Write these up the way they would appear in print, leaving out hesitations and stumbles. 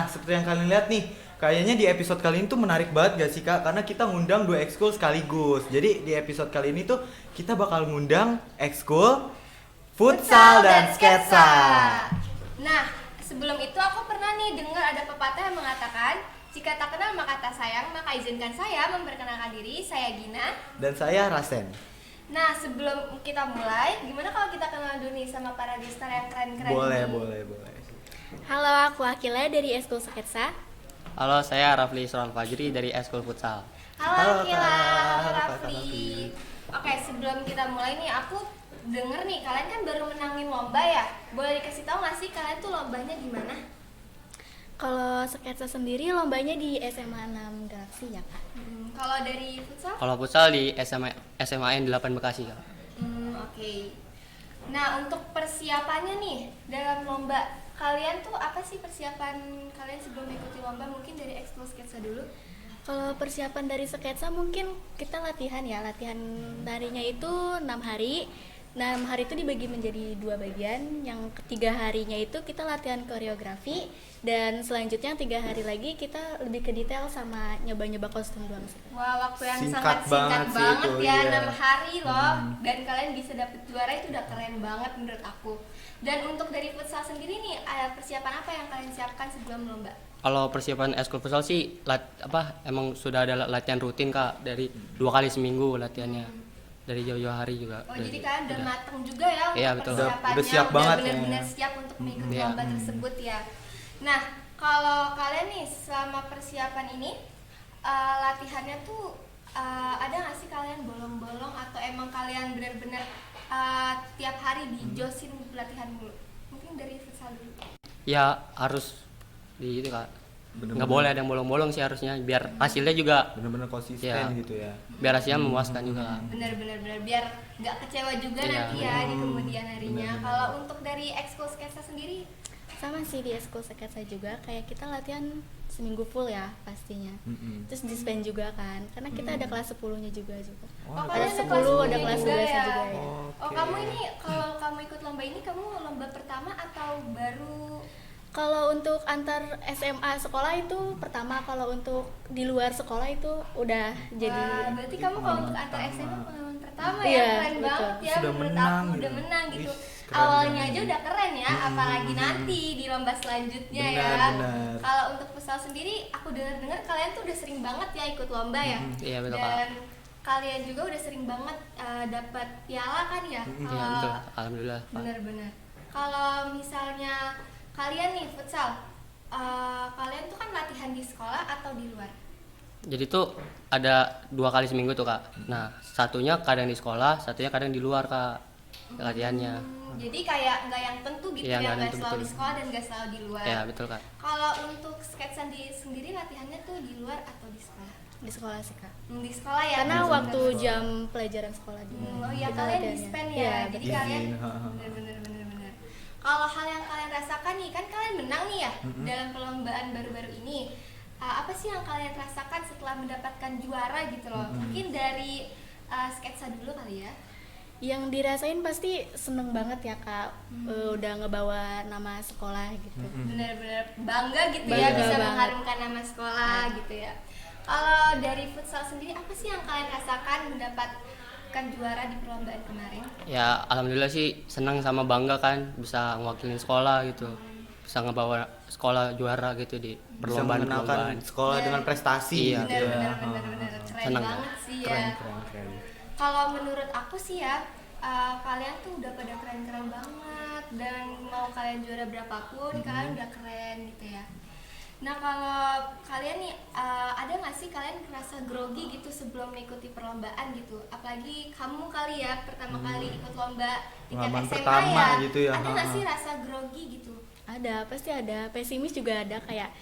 Nah, seperti yang kalian lihat nih, kayaknya di episode kali ini tuh menarik banget gak sih Kak? Karena kita ngundang 2 ekskul sekaligus. Jadi di episode kali ini tuh kita bakal ngundang ekskul futsal dan sketsa. Nah, sebelum itu aku pernah nih dengar ada pepatah yang mengatakan, jika tak kenal maka tak sayang, maka izinkan saya memperkenalkan diri, saya Gina. Dan saya Rasen. Nah, sebelum kita mulai, gimana kalau kita kenal dulu nih sama para listener yang keren-keren Boleh. ini? Halo, aku Akila dari Eskul Sketsa. Halo, saya Rafli Isran Fajri dari Eskul Futsal. Halo Kila, Kak. halo Kak Rafli. Oke, sebelum kita mulai nih, aku denger nih kalian kan baru menangin lomba ya. Boleh dikasih tahu nggak sih kalian tuh lombanya gimana? Kalau Sketsa sendiri lombanya di SMA 6 Galaksi ya, Kak? Kalau dari futsal? Kalau futsal di SMAN 8 Bekasi, Kak. Oke. Nah, untuk persiapannya nih dalam lomba, kalian tuh apa sih persiapan kalian sebelum mengikuti lomba? Mungkin dari ekskul sketsa dulu. Kalau persiapan dari Sketsa mungkin kita latihan ya. Latihan harinya itu 6 hari. 6 hari itu dibagi menjadi 2 bagian. Yang ketiga harinya itu kita latihan koreografi. Dan selanjutnya 3 hari lagi kita lebih ke detail sama nyoba-nyoba kostum doang sih. Wah, waktu yang Singkat sangat singkat banget sih banget itu, ya, iya. 6 hari loh. Dan kalian bisa dapet juara itu udah keren banget menurut aku. Dan untuk dari futsal sendiri nih, ada persiapan apa yang kalian siapkan sebelum lomba? Kalau persiapan Eskul Futsal sih emang sudah ada latihan rutin, Kak, dari 2 kali seminggu latihannya. Dari jauh-jauh hari juga. Oh, jadi kalian udah mateng juga ya untuk Iya, betul. persiapannya, Udah siap banget ya. benar-benar siap untuk mengikuti Iya. lomba tersebut ya. Nah, kalau kalian nih selama persiapan ini latihannya tuh ada nggak sih kalian bolong-bolong atau emang kalian benar-benar tiap hari dijosin latihan mulu? Mungkin dari futsal dulu. Ya harus di itu, Kak. Bener-bener. Nggak boleh ada yang bolong-bolong sih harusnya, biar hasilnya juga Bener-bener konsisten Iya. gitu ya. biar hasilnya memuaskan juga, Kak. Benar-benar biar nggak kecewa juga Iya. nanti ya di kemudian harinya. Benar-benar. Kalau untuk dari ekskul sketsa sendiri, Sama sih di Eskul Sketsa juga, kayak kita latihan seminggu full ya pastinya. Terus disband juga kan, karena kita ada kelas 10-nya juga. Wah, kalian Ada kelas 10, ada 10 kelas juga 12-nya ya? juga ya. Oh, kamu ini kalau kamu ikut lomba ini kamu lomba pertama atau baru? Kalau untuk antar SMA sekolah itu pertama, kalau untuk di luar sekolah itu udah jadi. Wah, berarti kamu kalau untuk antar pertama. SMA pengalaman pertama Iya, ya, keren betul. banget ya. Sudah Menurut menang aku gitu. udah menang gitu. Ih, keren Awalnya banget. aja udah keren ya, apalagi nanti di lomba selanjutnya ya. Benar. Kalau untuk futsal sendiri, aku dengar kalian tuh udah sering banget ya ikut lomba ya. Iya, betul, Kak. Dan kalian juga udah sering banget dapat piala kan ya. Iya, betul. Alhamdulillah, Pak. Benar-benar. Kalau misalnya kalian nih futsal, kalian tuh kan latihan di sekolah atau di luar? Jadi tuh ada 2 kali seminggu tuh, Kak. Nah, satunya kadang di sekolah, satunya kadang di luar, Kak, latihannya. Jadi kayak nggak yang tentu gitu Iya, ya, nggak nggak tentu, selalu betul. di sekolah dan nggak selalu di luar. Ya, betul, Kak. Kalau untuk sketsa sendiri latihannya tuh di luar atau di sekolah? Di sekolah sih, Kak. Di sekolah ya. Karena benar-benar. waktu jam pelajaran sekolah juga. Oh iya, kita kalian latihannya. dispen Iya, ya. Jadi betul. kalian Izin, ha. benar-benar. Kalau hal yang kalian rasakan nih, kan kalian menang nih ya dalam perlombaan baru-baru ini. Apa sih yang kalian rasakan setelah mendapatkan juara gitu loh? Mungkin dari sketsa dulu kali ya. Yang dirasain pasti seneng banget ya, Kak. Udah ngebawa nama sekolah gitu. Benar-benar bangga gitu ya, Bangga bisa banget. mengharumkan nama sekolah gitu ya. Kalau dari futsal sendiri, apa sih yang kalian rasakan mendapatkan juara di perlombaan kemarin? Ya, alhamdulillah sih senang sama bangga kan bisa ngewakilin sekolah gitu. Bisa ngebawa sekolah juara gitu di Bisa mengenalkan perlombaan-perlombaan. sekolah dengan prestasi Iya, gitu ya. Benar-benar keren Senang, banget sih Keren, ya. keren. Kalau menurut aku sih ya, kalian tuh udah pada keren-keren banget, dan mau kalian juara berapapun, kalian udah keren gitu ya. Nah, kalau kalian nih ada nggak sih kalian ngerasa grogi gitu sebelum mengikuti perlombaan gitu? Apalagi kamu kali ya pertama kali ikut lomba tingkat Pengalaman SMA pertama ya. gitu ya, Ada nggak ha-ha. sih rasa grogi gitu? Ada, pasti ada. Pesimis juga ada, kayak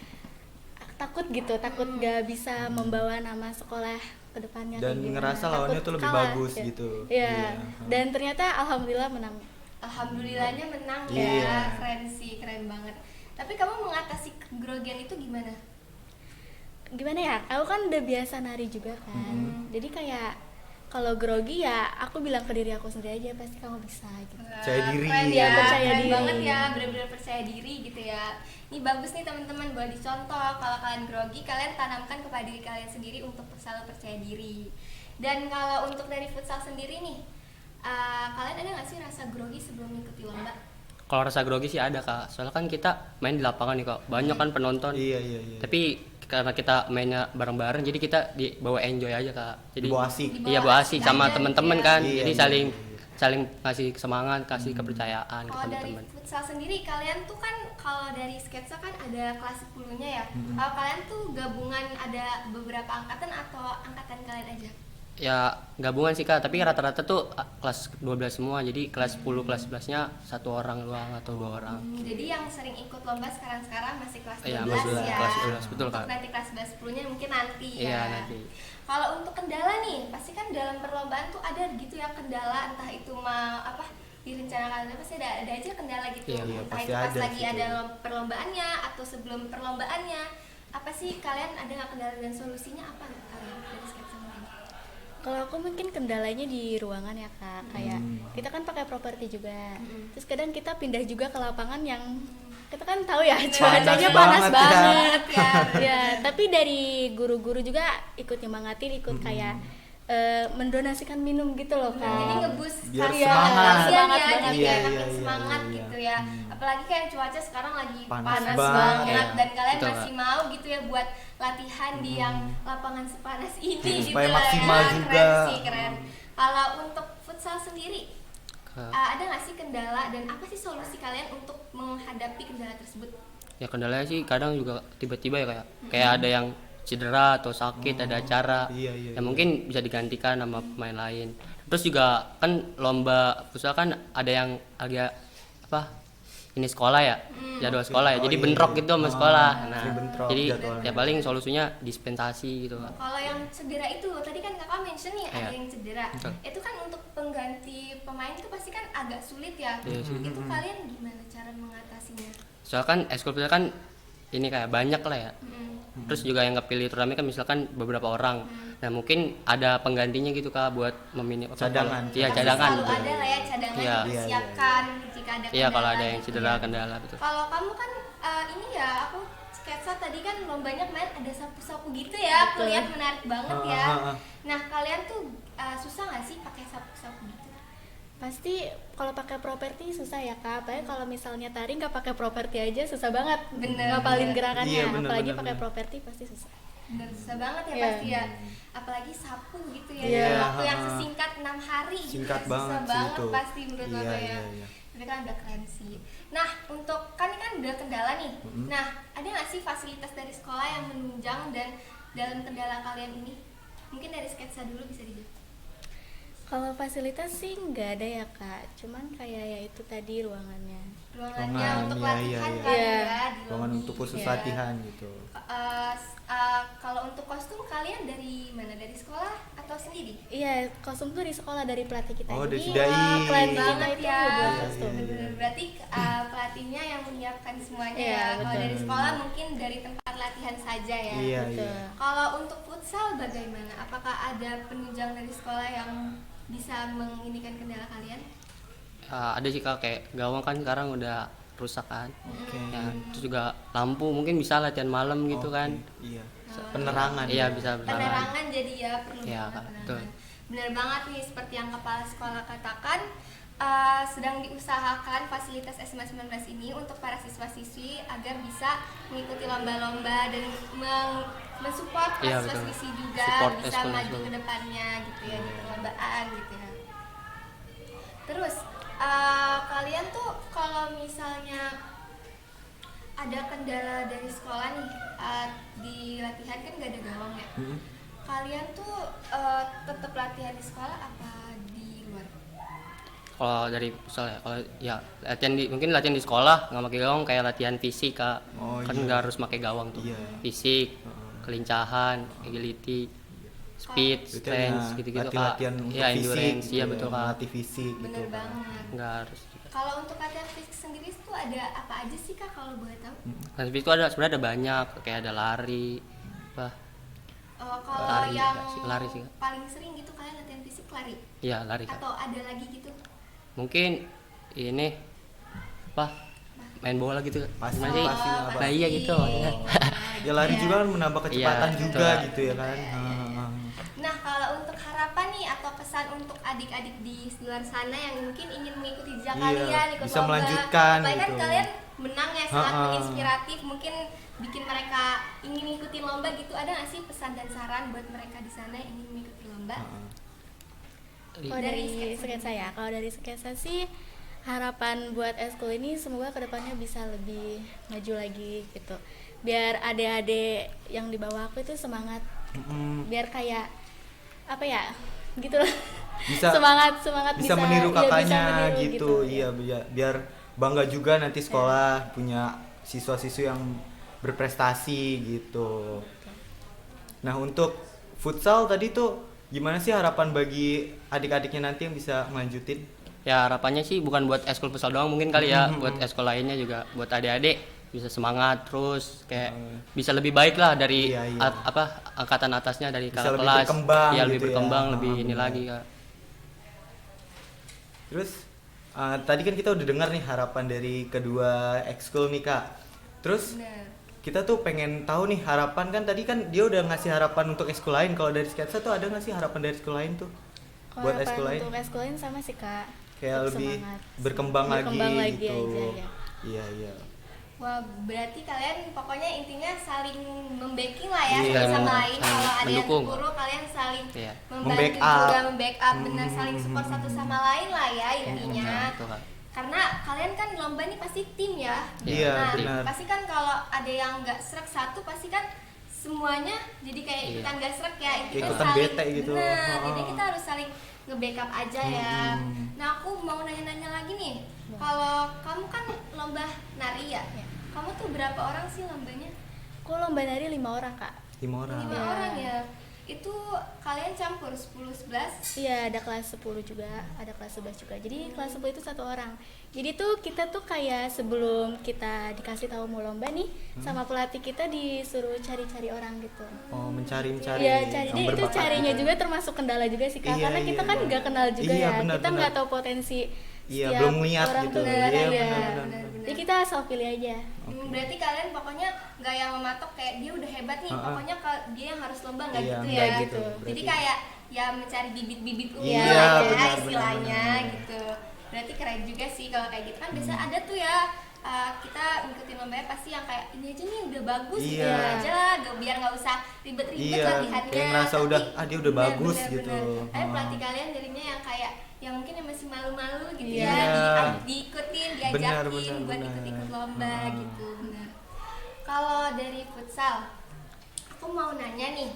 takut gitu, takut gak bisa membawa nama sekolah ke depannya. Dan kayak gimana. ngerasa Takut lawannya tuh lebih kalah, bagus ya. gitu. Iya. Iya. Dan ternyata alhamdulillah menang. Alhamdulillahnya menang Iya. ya, keren sih, keren banget. Tapi kamu mengatasi kegrogian itu gimana? Gimana ya? Aku kan udah biasa nari juga kan. Jadi kayak Kalau grogi ya aku bilang ke diri aku sendiri aja pasti kamu bisa gitu. Percaya diri. Keren Iya, ya, percaya keren diri. banget ya, benar-benar percaya diri gitu ya. Ini bagus nih teman-teman, boleh dicontoh. Kalau kalian grogi, kalian tanamkan kepada diri kalian sendiri untuk selalu percaya diri. Dan kalau untuk dari futsal sendiri nih, kalian ada nggak sih rasa grogi sebelum mengikuti lomba? Kalau rasa grogi sih ada kak, soalnya kan kita main di lapangan nih kak, banyak kan penonton. Iya. Tapi karena kita mainnya bareng-bareng, jadi kita dibawa enjoy aja kak. Jadi Dibawa asik. Iya bawa asik sama aja teman-teman gitu ya. kan, Iya, jadi iya, saling iya. saling kasih semangat, kasih kepercayaan ke Kalau dari teman-teman. futsal sendiri, kalian tuh kan kalau dari sketsa kan ada kelas 10-nya ya. Kalau kalian tuh gabungan ada beberapa angkatan atau angkatan kalian aja? Ya gabungan sih kak, tapi rata-rata tuh kelas 12 semua, jadi kelas 10, kelas 11-nya satu orang doang atau 2 orang. Jadi yang sering ikut lomba sekarang masih kelas 12 Iya, ya. kelas 12, betul, Untuk Kak. nanti kelas 11 10-nya mungkin nanti ya. Iya, nanti. Kalau untuk kendala nih, pasti kan dalam perlombaan tuh ada gitu ya kendala, entah itu mau apa direncanakan pasti ada aja kendala gitu. Iya, Entah pasti itu pas ada lagi sih ada itu. perlombaannya atau sebelum perlombaannya. Apa sih kalian ada nggak kendala dan solusinya apa kalian dari sketsa mungkin? Kalau aku mungkin kendalanya di ruangan ya kak, kayak kita kan pakai properti juga, terus kadang kita pindah juga ke lapangan yang kita kan tahu ya cuacanya panas banget ya. banget ya. Ya, tapi dari guru-guru juga ikut nyemangatin, ikut kayak mendonasikan minum gitu loh kak. Jadi ngebus Biar kalian semangat. kalian Semangat ya, banget. jadi Iya, kayak iya, makin iya, semangat iya. gitu ya. Apalagi kayak cuaca sekarang lagi Panas panas banget. banget Iya. dan kalian Betul, masih mau gitu ya buat latihan di yang lapangan sepanas ini gitu supaya lah maksimal ya. juga. Keren sih, keren. Kalau untuk futsal sendiri Kak. ada nggak sih kendala dan apa sih solusi kalian untuk menghadapi kendala tersebut? Ya kendalanya sih kadang juga tiba-tiba ya kayak ada yang cedera atau sakit, ada acara. Iya, iya, Ya iya. mungkin bisa digantikan sama pemain lain. Terus juga kan lomba futsal kan ada yang agak apa? Ini sekolah ya, jadwal sekolah ya. Oh, Jadi iya, bentrok iya. gitu sama Ah, sekolah. Nah, sering bentrok jadi jadwalnya. ya paling solusinya dispensasi gitu. Kak. Kalau yang cedera itu tadi kan kakak mention nih ada Iya. yang cedera. Betul. Itu kan untuk pengganti pemain itu pasti kan agak sulit ya. Iya sih. Itu kalian gimana cara mengatasinya? Soalnya kan ekskul futsal kan ini kayak banyak lah ya. Terus juga yang kepilih turnamen kan misalkan beberapa orang. Nah mungkin ada penggantinya gitu kak buat memini Cadangan. Iya Pasti cadangan. selalu ada lah ya cadangan Iya. dipersiapkan jika ada Iya kalau ada kendala yang gitu cedera ya. kendala betul. Kalau kamu kan ini ya aku sketsa tadi kan lombanya main ada sapu-sapu gitu ya. Aku Betul. lihat menarik banget ya. Ah. Nah kalian tuh susah nggak sih pakai sapu-sapu gitu? Pasti kalau pakai properti susah ya kak, apalagi kalau misalnya tari nggak pakai properti aja susah banget Bener, ngapalin bener. gerakannya, Iya, bener, apalagi bener, pakai bener. properti pasti susah. Bener, susah banget ya Iya. pasti ya. Apalagi sapu gitu ya. Iya, Dalam waktu yang ha-ha. sesingkat 6 hari gitu Singkat ya, banget susah sih banget itu. pasti menurut Iya, Bapak ya. iya, iya. Tapi kan udah keren sih. Nah, untuk kan ini kan udah kendala nih. Nah, ada nggak sih fasilitas dari sekolah yang menunjang dan dalam kendala kalian ini? Mungkin dari sketsa dulu bisa dijawab. Kalau fasilitas sih nggak ada ya kak, cuman kayak ya itu tadi ruangannya. Ruangannya Ruangan, untuk iya, latihan iya, kan iya. ya di Ruangan lobby. untuk khusus Iya. latihan gitu. Kalau untuk kostum kalian dari mana? Dari sekolah atau sendiri? Iya, kostum tuh di sekolah dari pelatih kita. Oh, dari Jadi, Sidai. pelatih kita Banget itu ya. ngebuat Iya, kostum. iya. Bener-bener. Berarti pelatihnya yang menyiapkan semuanya Iya, ya. Kalau betul. dari sekolah mungkin dari tempat latihan saja ya. Iya, Betul. iya. Kalau untuk futsal bagaimana? Apakah ada penunjang dari sekolah yang bisa menginikan kendala kalian? Ada sih kak kayak gawang kan sekarang udah rusak kan. Oke. Ya, terus juga lampu mungkin bisa latihan malam gitu Oke, kan. Iya. Penerangan. Iya ya. bisa bersama. Penerangan jadi ya perlu Iya, banget Kak, penerangan. betul. Benar banget nih seperti yang kepala sekolah katakan, sedang diusahakan fasilitas SMA 19 ini untuk para siswa-siswi agar bisa mengikuti lomba-lomba dan mensupport Iya, betul. siswa-siswi juga Support bisa eskul maju eskul. ke depannya gitu ya di perlombaan gitu ya. Terus kalian tuh kalau misalnya ada kendala dari sekolah nih di latihan kan gak ada gawang ya. Kalian tuh tetap latihan di sekolah apa di luar? Kalau dari futsal ya, kalau ya latihan mungkin latihan di sekolah nggak pakai gawang kayak latihan fisik kak. Oh, Kan iya. nggak harus pakai gawang tuh. Iya. Fisik, kelincahan, agility, speed, Itu strength ya, gitu-gitu kak. latihan untuk Iya fisik. endurance, iya gitu betul ya, kak. Latih fisik Bener gitu. banget. Nggak harus. Kalau untuk latihan fisik sendiri tuh ada apa aja sih kak kalau boleh tahu? Latihan fisik itu ada sebenarnya ada banyak kayak ada lari, apa Kalau Lari, yang lari sih, Kak. paling sering gitu kalian latihan fisik lari Iya, lari Kak. atau ada lagi gitu? Mungkin ini apa? Main bola gitu. Pasti, Gimana sih? pasti, apa? Nah, iya gitu. Ya lari Iya. juga kan menambah kecepatan Iya, juga betul. gitu ya kan. Nah, kalau untuk harapan nih atau pesan untuk adik-adik di luar sana yang mungkin ingin mengikuti jejak Iya, kalian, ikut bisa lomba, melanjutkan apalagi kan gitu. kalian menang ya, sangat Ha-ha. menginspiratif, mungkin bikin mereka ingin mengikuti lomba gitu. Ada nggak sih pesan dan saran buat mereka di sana yang ingin mengikuti lomba? Kalau Dari dari sketsa. sketsa ya, kalau dari sketsa sih harapan buat eskul ini semoga kedepannya bisa lebih maju lagi gitu. Biar adik-adik yang di bawah aku itu semangat, biar kayak apa ya, gitu loh. Bisa- semangat Bisa meniru iya, bisa kakaknya meniru gitu. Iya, biar bangga juga nanti sekolah punya siswa-siswi yang berprestasi gitu. Nah, untuk futsal tadi tuh gimana sih harapan bagi adik-adiknya nanti yang bisa melanjutin? Ya harapannya sih bukan buat eskul futsal doang mungkin kali ya, buat eskul lainnya juga buat adik-adik bisa semangat terus kayak bisa lebih baik lah dari Iya, iya. angkatan atasnya dari Bisa kakak lebih kelas. berkembang Ya lebih gitu ya. berkembang, lebih ini benar. lagi Kak. Terus tadi kan kita udah dengar nih harapan dari kedua ekskul nih Kak. Terus Bener. kita tuh pengen tahu nih harapan, kan tadi kan dia udah ngasih harapan untuk ekskul lain. Kalau dari sketsa tuh ada nggak sih harapan dari ekskul lain tuh? Kalau Buat harapan ekskul lain? untuk eskul lain sama sih Kak. Kayak Tetap lebih semangat. berkembang lagi gitu. aja ya. Iya, iya. Wah, berarti kalian pokoknya intinya saling membacking lah ya Iya, satu sama saling lain. Kalau ada yang mendukung. terpuruk, kalian saling Iya. membantu Membackup. juga, membackup, benar saling support satu sama lain lah ya intinya. Nah, itu, Kak. Karena kalian kan lomba ini pasti tim ya. Iya, Nah, benar. pasti kan kalau ada yang nggak srek satu, pasti kan semuanya jadi kayak Iya. ikutan nggak srek ya. Kita Ikutan saling, bete gitu. benar. Oh. Jadi kita harus saling nge-backup aja ya. Nah, aku mau nanya-nanya lagi nih. Kalau kamu kan lomba nari ya. Iya. Kamu tuh berapa orang sih lombanya? Aku lomba nari 5 orang Kak. 5 orang. 5 Iya. orang ya. Itu kalian campur 10 11. Iya, ada kelas 10 juga, ada kelas 11 juga. Jadi kelas 10 itu 1 orang. Jadi tuh kita tuh kayak sebelum kita dikasih tahu mau lomba nih, sama pelatih kita disuruh cari-cari orang gitu. Oh, mencari-mencari Iya, cari. yang Jadi itu berbakat carinya gitu. juga termasuk kendala juga sih Kak, Iya, karena kita iya, kan iya. nggak kenal juga Iya, ya. benar, Kita nggak benar. tahu potensi Iya, setiap belum lihat orang gitu. tuh. Iya, Iya. benar-benar. Jadi kita asal pilih aja. Berarti kalian pokoknya nggak yang mematok kayak dia udah hebat nih, Ha-ha. pokoknya dia yang harus lomba nggak Iya, gitu nggak ya. gitu. Jadi Berarti- kayak ya mencari bibit-bibit unggul Iya, lah ya benar, istilahnya benar. gitu. Berarti keren juga sih kalau kayak gitu kan biasa ada tuh ya. Kita ngikutin lombanya pasti yang kayak ini aja nih udah bagus gitu Iya. aja lah, biar nggak usah ribet-ribet Iya, latihannya. kayak ngerasa Tapi udah, dia udah benar, bagus benar, gitu. benar. Tapi Oh. pelatih kalian jadinya yang kayak yang mungkin yang masih malu-malu gitu Iya. ya, diikutin, Benar, diajakin benar, buat benar. ikut-ikut lomba Ah. gitu. Benar. Kalau dari futsal, aku mau nanya nih,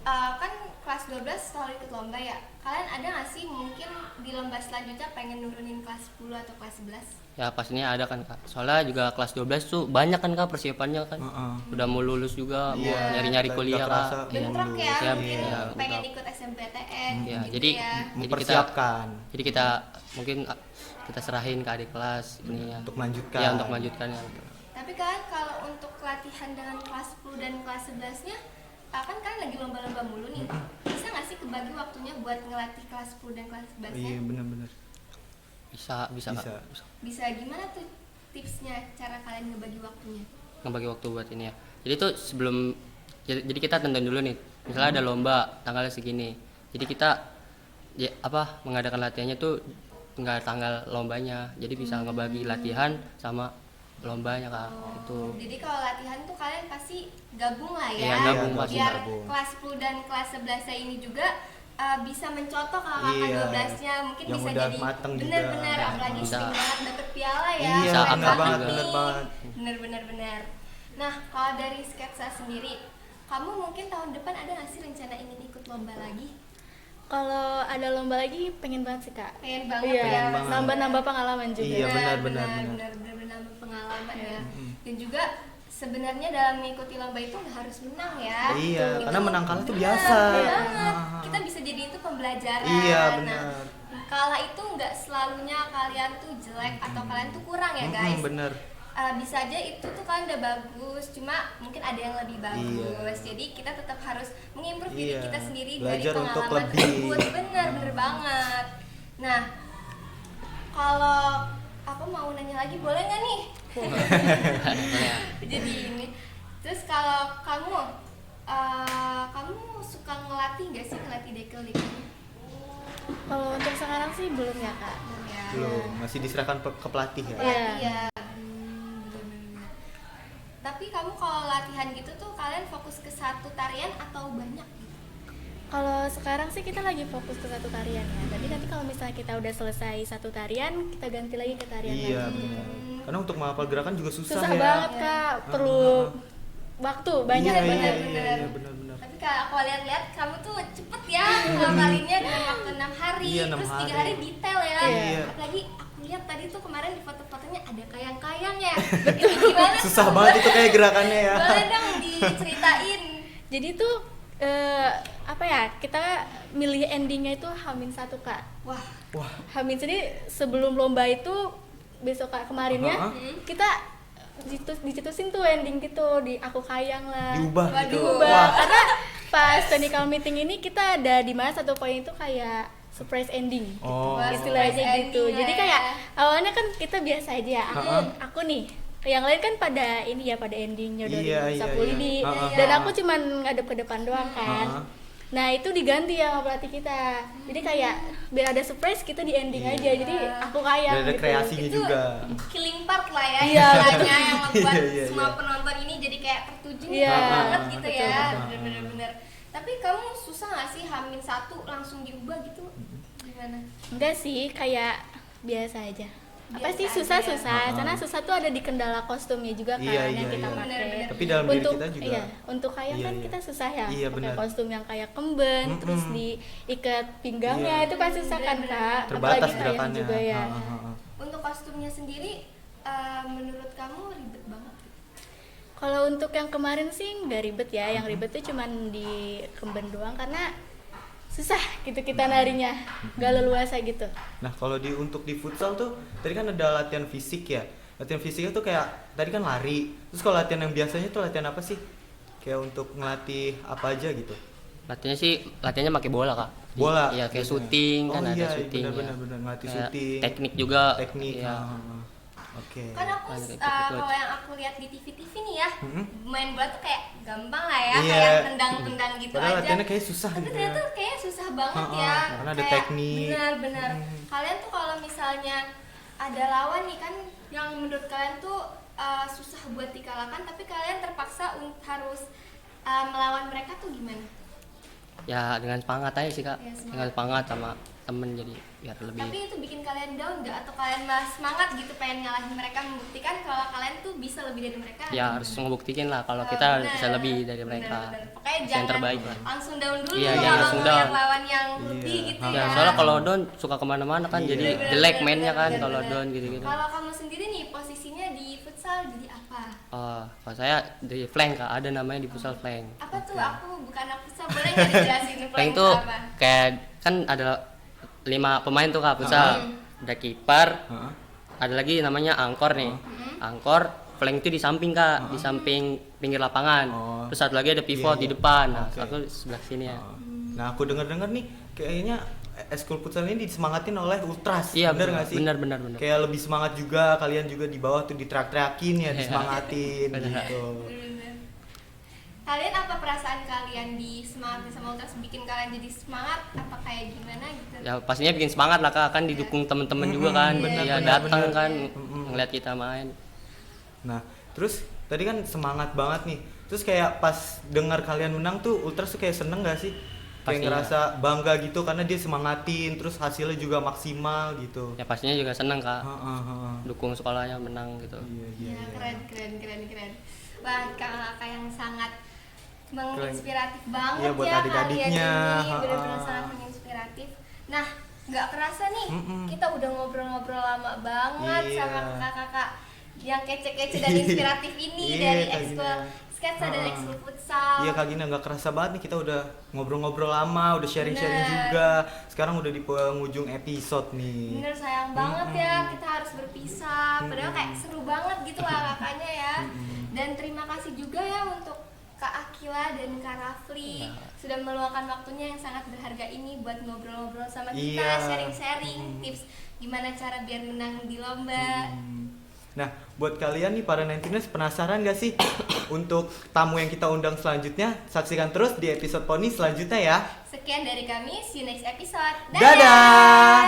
kan kelas 12 selalu ikut lomba ya. Kalian ada nggak sih mungkin di lomba selanjutnya pengen nurunin kelas 10 atau kelas 11? Ya pastinya ada kan Kak. Soalnya juga kelas 12 tuh banyak kan Kak persiapannya kan. Heeh. Udah mau lulus juga, mau Iya, nyari-nyari udah kuliah kerasa. Kak. Iya. Bentrok ya, Iya, mungkin iya, pengen bentrok. ikut SMPTN Iya, gitu jadi ya. Mempersiapkan Jadi kita mungkin kita serahin ke adik kelas ininya. untuk melanjutkan. Ya untuk melanjutkannya. Tapi kan kalau untuk latihan dengan kelas 10 dan kelas 11-nya, kan kalian lagi lomba-lomba mulu nih. Bisa nggak sih kebagi waktunya buat ngelatih kelas 10 dan kelas 11-nya? Iya, benar-benar. Bisa Kak. Bisa. Bisa gimana tuh tipsnya cara kalian ngebagi waktunya? Ngebagi waktu buat ini ya. Jadi tuh sebelum jadi kita tentuin dulu nih. Misalnya ada lomba tanggalnya segini. Jadi kita mengadakan latihannya tuh nggak tanggal lombanya. Jadi bisa ngebagi latihan sama lombanya Kak. Itu. Jadi kalau latihan tuh kalian pasti gabung lah ya. Iya, gabung, pasti Biar gabung. kelas 10 dan kelas 11 ini juga bisa mencontoh kakak Iya. 12-nya, mungkin Yang bisa udah jadi mateng juga. benar-benar, apalagi Bisa. sering banget dapet piala ya. Iya, Bisa keren akrab banget juga. bener nih. banget. Bener. Nah, kalau dari sketsa sendiri, kamu mungkin tahun depan ada nggak sih rencana ingin ikut lomba lagi? Kalau ada lomba lagi pengen banget sih Kak. Pengen banget Iya, ya. banget. nambah-nambah pengalaman juga. Iya, benar. benar pengalaman ya. Dan juga sebenarnya dalam mengikuti lomba itu nggak harus menang ya. Iya, Itu karena menang kalah tuh benar, biasa. benar banget. Ah. Kita bisa jadi itu pembelajaran. Iya, Nah, benar. kalah itu nggak selalunya kalian tuh jelek atau kalian tuh kurang ya guys. Bener. bisa aja itu tuh kan udah bagus, cuma mungkin ada yang lebih bagus. Jadi kita tetap harus mengimprove diri kita sendiri dari Belajar untuk pengalaman lebih. tersebut. Bener banget. Nah, kalau aku mau nanya lagi boleh nggak nih? Jadi ini. Terus kalau kamu suka ngelatih nggak sih, ngelatih dekel-dekelnya? Kalau untuk sekarang sih belum ya kak. Ya. Belum, masih diserahkan ke pelatih ya. Iya. Iya. Bener-bener. Tapi kamu kalau latihan gitu tuh kalian fokus ke satu tarian atau banyak? Kalau sekarang sih kita lagi fokus ke satu tarian ya. Tapi nanti kalau misalnya kita udah selesai satu tarian, kita ganti lagi ke tarian Iya, lagi. benar. Karena untuk menghafal gerakan juga susah, Susah ya. banget kak, perlu waktu banyak Iya, banget. iya, benar-benar. Tapi kalau aku lihat-lihat kamu tuh cepet ya ngapalinnya dalam waktu 6 hari, Iya, 6 terus 3 hari. hari detail ya. Iya. Apalagi aku lihat tadi tuh kemarin di foto-fotonya ada kayang-kayang ya. Itu gimana? Susah banget itu kayak gerakannya ya. Boleh dong diceritain. Jadi tuh apa ya, kita milih endingnya itu H-1 kak. Wah, Wah, H-1 sebelum lomba itu besok kak kemarinnya kita dicetusin tuh ending gitu di aku kayang lah. diubah Waduh. gitu. Diubah. Wah. Karena pas technical meeting ini kita ada di mana satu poin itu kayak surprise ending. Oh. Wah, Istilahnya surprise gitu. ending Jadi lah kayak ya. awalnya kan kita biasa aja ya. Aku nih, yang lain kan pada ini ya, pada ending nyodorin Iya, iya, sapu iya. lidi. Ha-ha. Dan aku cuman ngadep ke depan doang kan. Ha-ha. Nah itu diganti ya sama pelatih kita. Jadi kayak biar ada surprise kita di ending Iya. aja. Jadi aku kayang Dan ada gitu. kreasinya itu juga. killing part lah ya Iya. istilahnya yang membuat Iya, iya, semua iya. penonton ini jadi kayak tertuju Iya. banget gitu Betul, ya. betul. Bener-bener. Tapi kamu susah nggak sih H-1 langsung diubah gitu? Gimana? Enggak sih, kayak biasa aja. Apa Biasa sih aja susah-susah? ya. Karena susah tuh ada di kendala kostumnya juga kan Iya, yang iya, kita iya. pakai. Bener-bener. Tapi dalam diri Untuk kita juga. iya, untuk kayang Iya, kan iya. kita susah ya. Iya, pakai benar. kostum yang kayak kemben, terus diikat pinggangnya Iya. itu pasti susah kan, Bener-bener. Kak. Terbatas Apalagi kayang gerakannya. juga ya. Ha. Untuk kostumnya sendiri menurut kamu ribet banget? Kalau untuk yang kemarin sih nggak ribet ya. Yang ribet tuh cuman di kemben doang karena susah gitu kita narinya, nggak leluasa gitu. Nah, kalau untuk di futsal tuh tadi kan ada latihan fisik ya. Latihan fisiknya tuh kayak tadi kan lari. Terus kalau latihan yang biasanya tuh latihan apa sih? Kayak untuk ngelatih apa aja gitu. Latihannya pakai bola kak. Bola. Iya kayak biasanya. syuting kan Oh ada iya, syuting. benar-benar ya. benar ngelatih Kayak syuting. Teknik juga. Teknik. Iya. Oke. Kan aku Banyak ikut-ikut. kalau yang aku lihat di TV-TV nih ya, Mm-mm. main bola tuh kayak gampang lah ya, Iya. kayak tendang-tendang gitu Padahal aja. latihannya kayak susah Tapi gitu ternyata ya. kayak susah banget Ha-ha, ya. karena ada Kayak teknik. Benar-benar. Kalian tuh kalau misalnya ada lawan nih kan yang menurut kalian tuh susah buat dikalahkan, tapi kalian terpaksa harus melawan mereka tuh gimana? Ya dengan semangat aja sih kak. Ya, semangat. Dengan semangat sama temen jadi biar lebih. Tapi itu bikin kalian down nggak? Atau kalian malah semangat gitu pengen ngalahin mereka, membuktikan kalau kalian tuh bisa lebih dari mereka? Ya harus ngebuktikin lah kalau Oh, kita bener. bisa lebih dari mereka. Bener. Pokoknya Yang jangan terbaik lah. langsung down dulu Iya, kalau jangan langsung ngeliat down. lawan yang Iya. lebih gitu Ya ya. soalnya kalau down suka kemana-mana kan Iya. jadi Bener, jelek bener, mainnya kan bener, kalau bener. down gitu-gitu. Kalau kamu sendiri nih posisinya di futsal jadi apa? Oh, kalau saya di flank kak, ada namanya di futsal flank. Apa tuh? Aku bukan anak futsal, boleh nggak dijelasin Flank itu tuh apa? kayak kan ada 5 pemain tuh kak futsal. Ada kiper, Heeh. ada lagi namanya angkor nih. Angkor flank itu di samping kak, di samping pinggir lapangan. Oh. Terus satu lagi ada pivot Iya, di iya. depan. Nah, Oke. aku sebelah sini ya. Nah, aku dengar-dengar nih kayaknya eskul futsal ini disemangatin oleh ultras. Iya, bener nggak sih? benar. Kayak lebih semangat juga, kalian juga di bawah tuh diteriak-teriakin ya, Iya. disemangatin Bener. gitu. Bener-bener. Kalian apa perasaan kalian di semangat sama ultras bikin kalian jadi semangat? Apa kayak gimana gitu? Ya pastinya bikin semangat lah kak, kan didukung temen-temen juga kan. bener, Ya bener, datang bener. kan Mm-mm. ngeliat kita main. Nah, terus tadi kan semangat banget nih. Terus kayak pas dengar kalian menang tuh ultras tuh kayak seneng gak sih? Kayak Pastinya. ngerasa bangga gitu karena dia semangatin, terus hasilnya juga maksimal gitu. Ya pastinya juga seneng kak, Heeh. dukung sekolahnya menang gitu. Iya. Ya, keren. Wah, kakak yang sangat menginspiratif banget Iya, buat ya kalian adik-adiknya. ini, Ha-ha. benar-benar sangat menginspiratif. Nah, nggak kerasa nih, Mm-mm. kita udah ngobrol-ngobrol lama banget Iya. sama kakak-kakak yang kece-kece dan inspiratif ini Iya, dari Kak ekskul. Gina. sketsa dan ekskul futsal. Iya Kak Gina, nggak kerasa banget nih kita udah ngobrol-ngobrol lama, udah sharing-sharing Bener. juga. Sekarang udah di penghujung episode nih. Bener, sayang banget ya kita harus berpisah. Padahal kayak seru banget gitu lah kakaknya ya. Dan terima kasih juga ya untuk Kak Akila dan Kak Rafli sudah meluangkan waktunya yang sangat berharga ini buat ngobrol-ngobrol sama kita, Iya. sharing-sharing tips gimana cara biar menang di lomba. Nah, buat kalian nih para 19ers penasaran gak sih untuk tamu yang kita undang selanjutnya? Saksikan terus di episode Poni selanjutnya ya. Sekian dari kami, see you next episode. Dadah!